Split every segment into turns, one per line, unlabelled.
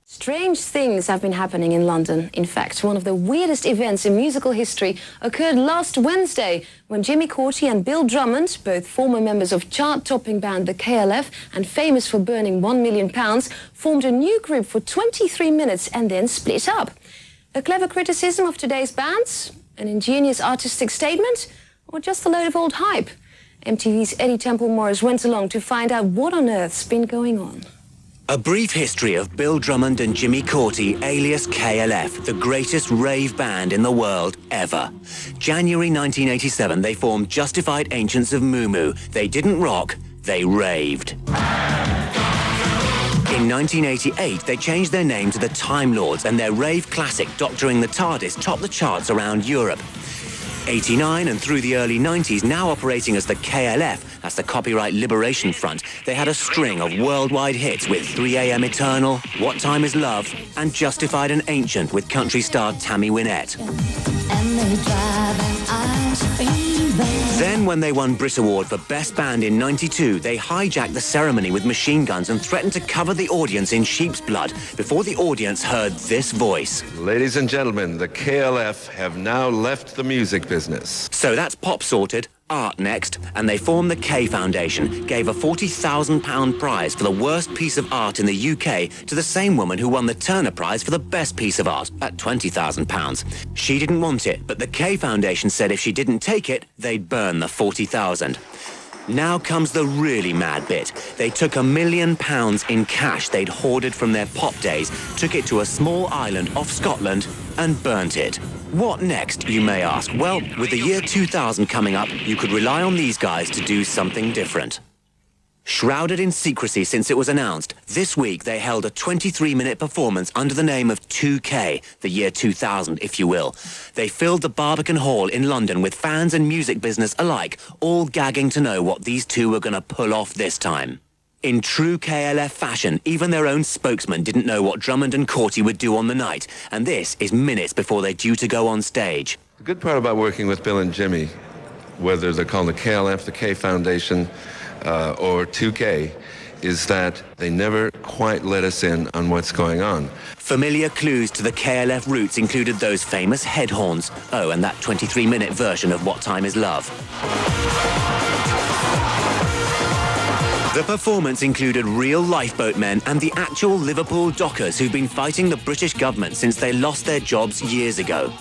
Strange things have been happening in London. In fact, one of the weirdest events in musical history occurred last Wednesday when Jimmy Cauty and Bill Drummond, both former members of chart-topping band the KLF and famous for burning £1 million, formed a new group for 23 minutes and then split up. A clever criticism of today's bands? An ingenious artistic statement? Or just a load of old hype? MTV's Eddie Temple-Morris went along to find out what on earth's been going on.
A brief history of Bill Drummond and Jimmy Cauty, alias KLF, the greatest rave band in the world ever. January 1987, they formed Justified Ancients of Moo Moo. They didn't rock, they raved. In 1988, they changed their name to the Time Lords, and their rave classic, Doctoring the TARDIS, topped the charts around Europe. 89 and through the early 90s, now operating as the KLF, that's the Copyright Liberation Front, they had a string of worldwide hits with 3 AM Eternal, What Time Is Love, and Justified and Ancient with country star Tammy Wynette. Then, when they won Brit Award for Best Band in '92, they hijacked the ceremony with machine guns and threatened to cover the audience in sheep's blood before the audience heard this voice.
Ladies and gentlemen, the KLF have now left the music business.
So that's pop sorted, art next, and they formed the K Foundation, gave a £40,000 prize for the worst piece of art in the UK to the same woman who won the Turner Prize for the best piece of art at £20,000. She didn't want it, but the K Foundation said if she didn't take it, they'd burn the £40,000. Now comes the really mad bit. They took £1 million in cash they'd hoarded from their pop days, took it to a small island off Scotland and burnt it. What next, you may ask? Well, with the year 2000 coming up, you could rely on these guys to do something different. Shrouded in secrecy since it was announced, this week they held a 23-minute performance under the name of 2K, the year 2000, if you will. They filled the Barbican Hall in London with fans and music business alike, all gagging to know what these two were going to pull off this time. In true KLF fashion, even their own spokesman didn't know what Drummond and Cauty would do on the night, and this is minutes before they're due to go on stage.
The good part about working with Bill and Jimmy, whether they're called the KLF, the K Foundation, or 2K, is that they never quite let us in on what's going on.
Familiar clues to the KLF roots included those famous head horns. Oh, and that 23-minute version of What Time Is Love. The performance included real lifeboat men and the actual Liverpool dockers who've been fighting the British government since they lost their jobs years ago.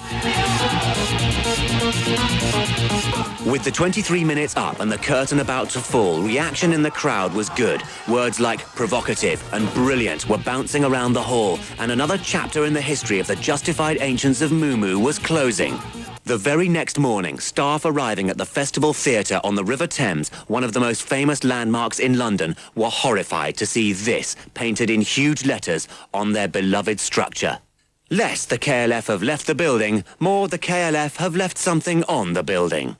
With the 23 minutes up and the curtain about to fall, reaction in the crowd was good. Words like provocative and brilliant were bouncing around the hall, and another chapter in the history of the Justified Ancients of Moo Moo was closing. The very next morning, staff arriving at the Festival Theatre on the River Thames, one of the most famous landmarks in London, were horrified to see this painted in huge letters on their beloved structure. Less the KLF have left the building, more the KLF have left something on the building.